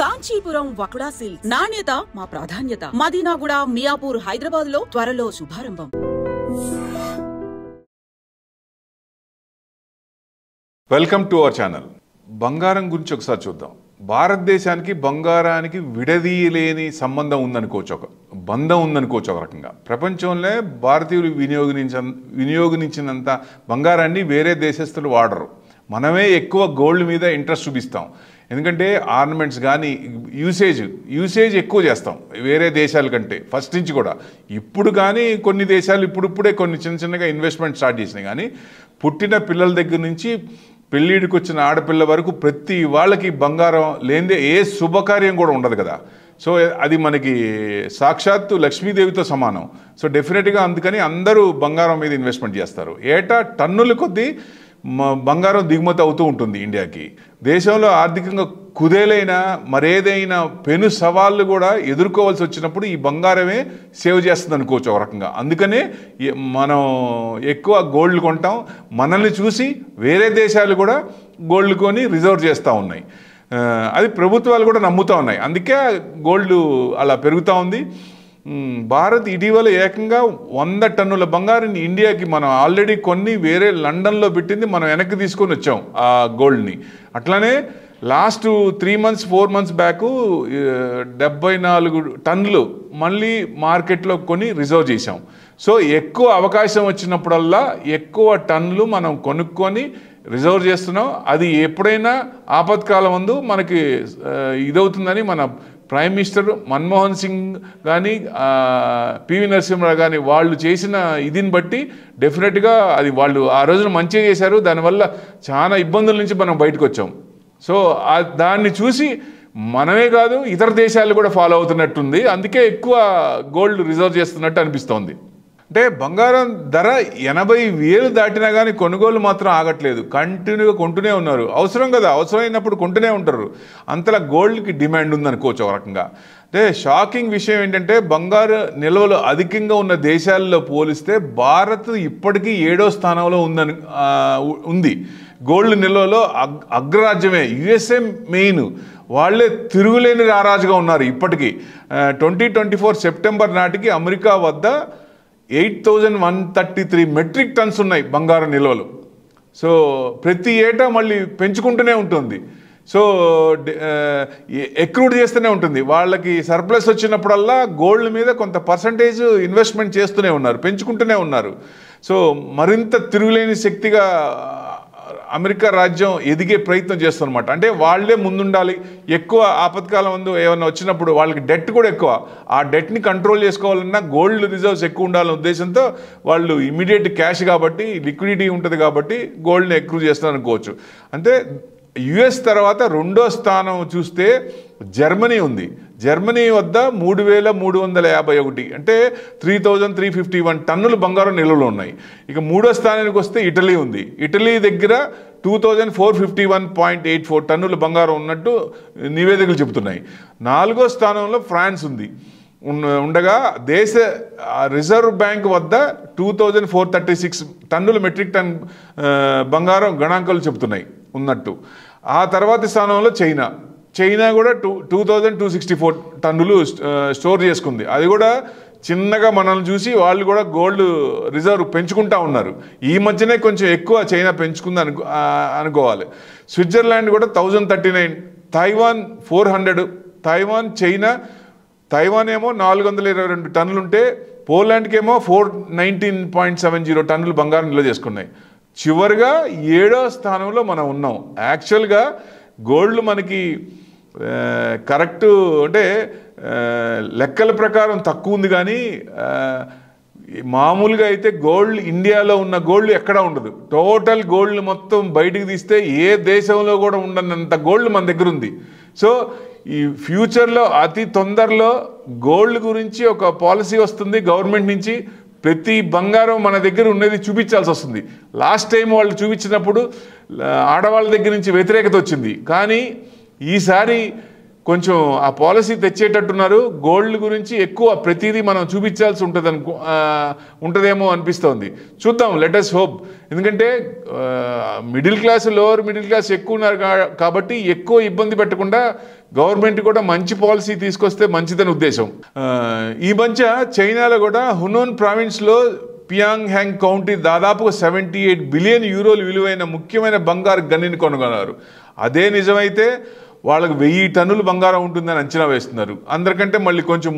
Kanchipuram వకుడా silks నాణ్యత మా ప్రాధాన్యత. మదీనాగూడ, మియాపూర్, హైదరాబాద్ లో త్వరలో శుభారంభం. Welcome to our channel. బంగారం గురించి ఒకసారి చూద్దాం. భారతదేశానికి బంగారానికి విడదీయలేని సంబంధం ఉందనుకోవచ్చు, ఒక బంధం ఉందనుకోవచ్చు. ఒక రకంగా ప్రపంచంలో భారతీయులు వినియోగించినంత బంగారాన్ని వేరే దేశస్తులు వాడరు. మనమే ఎక్కువ గోల్డ్ మీద ఇంట్రెస్ట్ చూపిస్తాం. ఎందుకంటే ఆర్నమెంట్స్ కానీ యూసేజ్ ఎక్కువ చేస్తాం వేరే దేశాల కంటే, ఫస్ట్ నుంచి కూడా. ఇప్పుడు కానీ కొన్ని దేశాలు ఇప్పుడిప్పుడే కొన్ని చిన్నగా ఇన్వెస్ట్మెంట్ స్టార్ట్ చేసినాయి. కానీ పుట్టిన పిల్లల దగ్గర నుంచి పెళ్ళిడికి వచ్చిన ఆడపిల్ల వరకు ప్రతి వాళ్ళకి బంగారం లేనిదే ఏ శుభకార్యం కూడా ఉండదు కదా. సో అది మనకి సాక్షాత్తు లక్ష్మీదేవితో సమానం. సో డెఫినెట్గా అందుకని అందరూ బంగారం మీద ఇన్వెస్ట్మెంట్ చేస్తారు. ఏటా టన్నుల కొద్దీ బంగారం దిగుమతి అవుతూ ఉంటుంది ఇండియాకి. దేశంలో ఆర్థికంగా కుదేలైన మరేదైనా పెను సవాళ్ళు కూడా ఎదుర్కోవాల్సి వచ్చినప్పుడు ఈ బంగారమే సేవ్ చేస్తుంది అనుకోవచ్చు ఒక రకంగా. అందుకనే మనం ఎక్కువ గోల్డ్ కొంటాం. మనల్ని చూసి వేరే దేశాలు కూడా గోల్డ్ కొని రిజర్వ్ చేస్తూ ఉన్నాయి. అది ప్రభుత్వాలు కూడా నమ్ముతూ ఉన్నాయి. అందుకే గోల్డ్ అలా పెరుగుతూ ఉంది. భారత్ ఇటీవల ఏకంగా 100 టన్నుల బంగారాన్ని ఇండియాకి మనం ఆల్రెడీ కొన్ని వేరే లండన్లో పెట్టింది మనం వెనక్కి తీసుకొని వచ్చాం ఆ గోల్డ్ని. అట్లానే లాస్ట్ 3 months 4 months బ్యాక్ 74 టన్నులు మళ్ళీ మార్కెట్లో కొని రిజర్వ్ చేసాం. సో ఎక్కువ అవకాశం వచ్చినప్పుడల్లా ఎక్కువ టన్నులు మనం కొనుక్కొని రిజర్వ్ చేస్తున్నాం. అది ఎప్పుడైనా ఆపత్కాలం ముందు మనకి ఇదవుతుందని మన ప్రైమ్ మినిస్టర్ మన్మోహన్ సింగ్ కానీ పివి నరసింహరావు కానీ వాళ్ళు చేసిన ఇదిని బట్టి డెఫినెట్గా అది వాళ్ళు ఆ రోజున మంచిగా చేశారు. దానివల్ల చాలా ఇబ్బందుల నుంచి మనం బయటకు వచ్చాం. సో దాన్ని చూసి మనమే కాదు ఇతర దేశాలు కూడా ఫాలో అవుతున్నట్టుంది. అందుకే ఎక్కువ గోల్డ్ రిజర్వ్ చేస్తున్నట్టు అనిపిస్తోంది. అంటే బంగారం ధర 80,000 దాటినా కానీ కొనుగోలు మాత్రం ఆగట్లేదు. కంటిన్యూగా కొంటూనే ఉన్నారు. అవసరం కదా, అవసరమైనప్పుడు కొంటూనే ఉంటారు. అంతలా గోల్డ్కి డిమాండ్ ఉందనుకోవచ్చు ఒక రకంగా. అంటే షాకింగ్ విషయం ఏంటంటే బంగారు నిల్వలు అధికంగా ఉన్న దేశాల్లో పోలిస్తే భారత్ ఇప్పటికీ 7వ స్థానంలో ఉంది. గోల్డ్ నిల్వలో అగ్రరాజ్యమే. USA main. వాళ్ళే తిరుగులేని రారాజుగా ఉన్నారు ఇప్పటికీ. 2024 సెప్టెంబర్ నాటికి అమెరికా వద్ద 8,133 మెట్రిక్ టన్స్ ఉన్నాయి బంగారు నిల్వలు. సో ప్రతి ఏటా మళ్ళీ పెంచుకుంటూనే ఉంటుంది. సో ఎక్రూడ్ చేస్తూనే ఉంటుంది. వాళ్ళకి సర్ప్లస్ వచ్చినప్పుడల్లా గోల్డ్ మీద కొంత పర్సంటేజ్ ఇన్వెస్ట్మెంట్ చేస్తూనే ఉన్నారు, పెంచుకుంటూనే ఉన్నారు. సో మరింత తిరుగులేని శక్తిగా అమెరికా రాజ్యం ఎదిగే ప్రయత్నం చేస్తుందన్నమాట. అంటే వాళ్ళే ముందుండాలి. ఎక్కువ ఆపత్కాలం ముందు ఏమన్నా వచ్చినప్పుడు వాళ్ళకి డెట్ కూడా ఎక్కువ. ఆ డెట్ని కంట్రోల్ చేసుకోవాలన్నా గోల్డ్ రిజర్వ్స్ ఎక్కువ ఉండాలనే ఉద్దేశంతో వాళ్ళు ఇమీడియట్ క్యాష్ కాబట్టి లిక్విడిటీ ఉంటుంది కాబట్టి గోల్డ్ని ఎక్కువ చేస్తారు అనుకోవచ్చు. అంటే యుఎస్ తర్వాత 2వ స్థానం చూస్తే జర్మనీ ఉంది. జర్మనీ వద్ద 3,351 అంటే 3,351 టన్నులు బంగారం నిల్వలు ఉన్నాయి. ఇక 3వ స్థానానికి వస్తే ఇటలీ ఉంది. ఇటలీ దగ్గర 2,451.84 టన్నులు బంగారం ఉన్నట్టు నివేదికలు చెబుతున్నాయి. 4వ స్థానంలో ఫ్రాన్స్ ఉంది. ఉండగా దేశ రిజర్వ్ బ్యాంక్ వద్ద 2,436 టన్నుల మెట్రిక్ టన్ బంగారం గణాంకాలు చెబుతున్నాయి ఉన్నట్టు. ఆ తర్వాతి స్థానంలో చైనా కూడా 2,264 టన్నులు స్టోర్ చేసుకుంది. అది కూడా చిన్నగా మనల్ని చూసి వాళ్ళు కూడా గోల్డ్ రిజర్వ్ పెంచుకుంటా ఉన్నారు. ఈ మధ్యనే కొంచెం ఎక్కువ చైనా పెంచుకుంది అనుకోవాలి. స్విట్జర్లాండ్ కూడా 1,039, తైవాన్ 400. తైవాన్ ఏమో 422 టన్నులు ఉంటే పోలాండ్కి ఏమో 419.70 టన్నులు బంగారం నిల్వ చేసుకున్నాయి. చివరిగా 7వ స్థానంలో మనం ఉన్నాం. యాక్చువల్గా గోల్డ్ మనకి కరెక్ట్ అంటే లెక్కల ప్రకారం తక్కువ ఉంది. కానీ మామూలుగా అయితే గోల్డ్ ఇండియాలో ఉన్న గోల్డ్ ఎక్కడా ఉండదు. టోటల్ గోల్డ్ మొత్తం బయటికి తీస్తే ఏ దేశంలో కూడా ఉండనంత గోల్డ్ మన దగ్గర ఉంది. సో ఈ ఫ్యూచర్లో అతి తొందరలో గోల్డ్ గురించి ఒక పాలసీ వస్తుంది గవర్నమెంట్ నుంచి. ప్రతి బంగారం మన దగ్గర ఉన్నది చూపించాల్సి వస్తుంది. లాస్ట్ టైం వాళ్ళు చూపించినప్పుడు ఆడవాళ్ళ దగ్గర నుంచి వ్యతిరేకత వచ్చింది. కానీ ఈసారి కొంచెం ఆ పాలసీ తెచ్చేటట్టున్నారు. గోల్డ్ గురించి ఎక్కువ ప్రతిదీ మనం చూపించాల్సి ఉంటుందేమో అనిపిస్తోంది. చూద్దాం, లెట్ us హోప్. ఎందుకంటే middle class, lower middle class ఎక్కువ ఉన్నారు కాబట్టి ఎక్కువ ఇబ్బంది పెట్టకుండా గవర్నమెంట్ కూడా మంచి పాలసీ తీసుకొస్తే మంచిదని ఉద్దేశం. ఈ మధ్య చైనాలో కూడా హునాన్ ప్రావిన్స్లో పియాంగ్ హ్యాంగ్ కౌంటీ దాదాపుగా 78 బిలియన్ యూరోలు విలువైన ముఖ్యమైన బంగారు గనిని కొనుగొన్నారు. అదే నిజమైతే వాళ్ళకి 1000 టన్నులు బంగారం ఉంటుందని అంచనా వేస్తున్నారు. అందరికంటే మళ్ళీ కొంచెం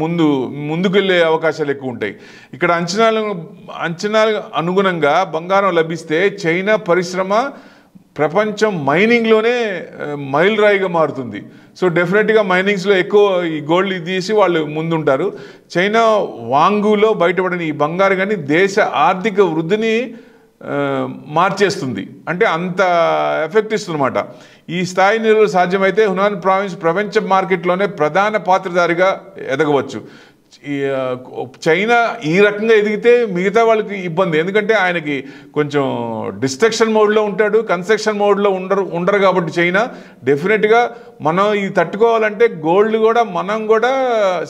ముందుకు వెళ్ళే అవకాశాలు ఎక్కువ ఉంటాయి. ఇక్కడ అంచనాలు అనుగుణంగా బంగారం లభిస్తే చైనా పరిశ్రమ ప్రపంచం మైనింగ్లోనే మైల్ రాయిగా మారుతుంది. సో డెఫినెట్గా మైనింగ్స్లో ఎక్కువ ఈ గోల్డ్ తీసి వాళ్ళు ముందుంటారు. చైనా వాంగులో బయటపడిన ఈ బంగారు కానీ దేశ ఆర్థిక వృద్ధిని మార్చేస్తుంది. అంటే అంత ఎఫెక్ట్ ఇస్తుందన్నమాట. ఈ స్థాయి నిలువ సాధ్యమైతే హునాన్ ప్రావిన్స్ ప్రపంచ మార్కెట్లోనే ప్రధాన పాత్రధారిగా ఎదగవచ్చు. చైనా ఈ రకంగా ఎదిగితే మిగతా వాళ్ళకి ఇబ్బంది. ఎందుకంటే ఆయనకి కొంచెం డిస్ట్రక్షన్ మోడ్లో ఉంటాడు, కన్స్ట్రక్షన్ మోడ్లో ఉండరు కాబట్టి చైనా డెఫినెట్గా మనం ఇది తట్టుకోవాలంటే గోల్డ్ కూడా మనం కూడా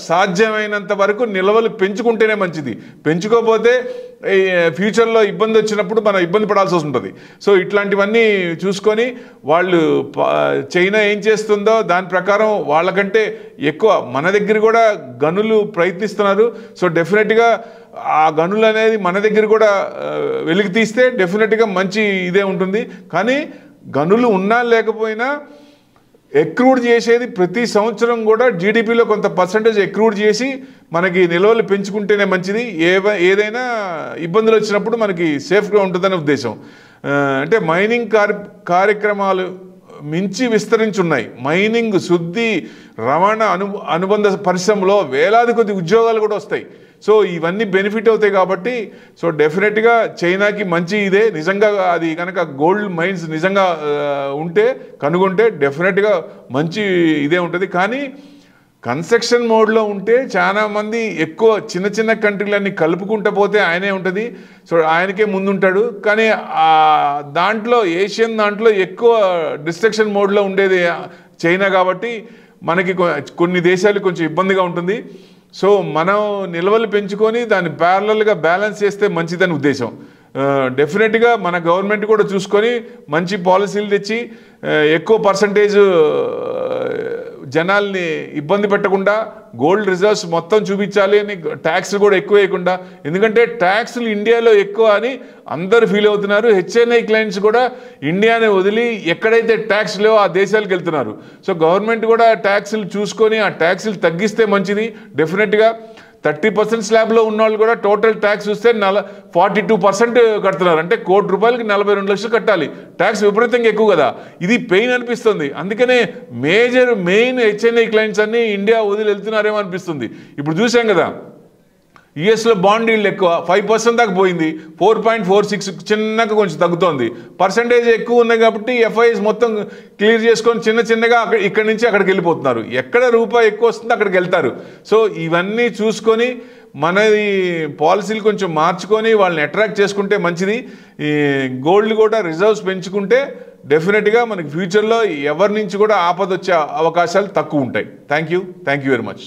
సాధ్యమైనంత వరకు నిల్వలు పెంచుకుంటేనే మంచిది. పెంచుకోకపోతే ఫ్యూచర్లో ఇబ్బంది వచ్చినప్పుడు మనం ఇబ్బంది పడాల్సి వస్తుంటుంది. సో ఇట్లాంటివన్నీ చూసుకొని వాళ్ళు చైనా ఏం చేస్తుందో దాని ప్రకారం వాళ్ళకంటే ఎక్కువ మన దగ్గర కూడా గనులు ప్రయత్నిస్తున్నారు. సో డెఫినెట్గా ఆ గనులు అనేది మన దగ్గర కూడా వెలికి తీస్తే డెఫినెట్గా మంచి ఇదే ఉంటుంది. కానీ గనులు ఉన్నా లేకపోయినా ఎక్రూడ్ చేసేది ప్రతి సంవత్సరం కూడా జీడిపిలో కొంత పర్సంటేజ్ ఎక్రూడ్ చేసి మనకి నిల్వలు పెంచుకుంటేనే మంచిది. ఏదైనా ఇబ్బందులు వచ్చినప్పుడు మనకి సేఫ్గా ఉంటుందనే ఉద్దేశం. అంటే మైనింగ్ కార్యక్రమాలు మించి విస్తరించున్నాయి. మైనింగ్, శుద్ధి, రవాణా అనుబంధ పరిశ్రమలో వేలాది కొద్ది ఉద్యోగాలు కూడా వస్తాయి. సో ఇవన్నీ బెనిఫిట్ అవుతాయి కాబట్టి సో డెఫినెట్గా చైనాకి మంచి ఇదే. నిజంగా అది కనుక గోల్డ్ మైన్స్ నిజంగా కనుగొంటే డెఫినెట్గా మంచి ఇదే ఉంటుంది. కానీ కన్స్ట్రక్షన్ మోడ్లో ఉంటే చాలామంది ఎక్కువ చిన్న చిన్న కంట్రీలన్నీ కలుపుకుంటూ పోతే ఆయనే ఉంటుంది. సో ఆయనకే ముందుంటాడు. కానీ దాంట్లో ఏషియన్ దాంట్లో ఎక్కువ డిస్ట్రక్షన్ మోడ్లో ఉండేది చైనా కాబట్టి మనకి కొన్ని దేశాలు కొంచెం ఇబ్బందిగా ఉంటుంది. సో మనం నిల్వలు పెంచుకొని దాన్ని ప్యారలల్గా బ్యాలెన్స్ చేస్తే మంచిదని ఉద్దేశం. డెఫినెట్గా మన గవర్నమెంట్ కూడా చూసుకొని మంచి పాలసీలు తెచ్చి ఎక్కువ పర్సంటేజ్ జనాల్ని ఇబ్బంది పెట్టకుండా గోల్డ్ రిజర్వ్స్ మొత్తం చూపించాలి అని ట్యాక్స్లు కూడా ఎక్కువ వేయకుండా. ఎందుకంటే ట్యాక్స్లు ఇండియాలో ఎక్కువ అని అందరూ ఫీల్ అవుతున్నారు. హెచ్ఎన్ఐ క్లయింట్స్ కూడా ఇండియాని వదిలి ఎక్కడైతే ట్యాక్స్ లేవో ఆ దేశాలకు వెళ్తున్నారు. సో గవర్నమెంట్ కూడా ట్యాక్స్లు చూసుకొని ఆ ట్యాక్స్లు తగ్గిస్తే మంచిది. డెఫినెట్గా 30% స్లాబ్లో ఉన్న వాళ్ళు కూడా టోటల్ ట్యాక్స్ చూస్తే 42% కడుతున్నారు. అంటే ₹1,00,00,000కి 42 లక్షలు కట్టాలి. ట్యాక్స్ విపరీతంగా ఎక్కువ కదా. ఇది పెయిన్ అనిపిస్తుంది. అందుకనే మెయిన్ హెచ్ఎన్ఐ క్లయింట్స్ అన్నీ ఇండియా వదిలి వెళ్తున్నారేమో అనిపిస్తుంది. ఇప్పుడు చూసాం కదా, యుఎస్లో బాండ్ ఈల్డ్ ఎక్కువ 5% దాకా పోయింది. 4.46 చిన్నగా కొంచెం తగ్గుతోంది. పర్సంటేజ్ ఎక్కువ ఉన్నాయి కాబట్టి ఎఫ్ఐఎస్ మొత్తం క్లియర్ చేసుకొని చిన్నగా ఇక్కడి నుంచి అక్కడికి వెళ్ళిపోతున్నారు. ఎక్కడ రూపాయి ఎక్కువ వస్తుందో అక్కడికి వెళ్తారు. సో ఇవన్నీ చూసుకొని మనది పాలసీలు కొంచెం మార్చుకొని వాళ్ళని అట్రాక్ట్ చేసుకుంటే మంచిది. ఈ గోల్డ్ కూడా రిజర్వ్స్ పెంచుకుంటే డెఫినెట్గా మనకి ఫ్యూచర్లో ఎవరి నుంచి కూడా ఆపద వచ్చే అవకాశాలు తక్కువ ఉంటాయి. Thank you very much.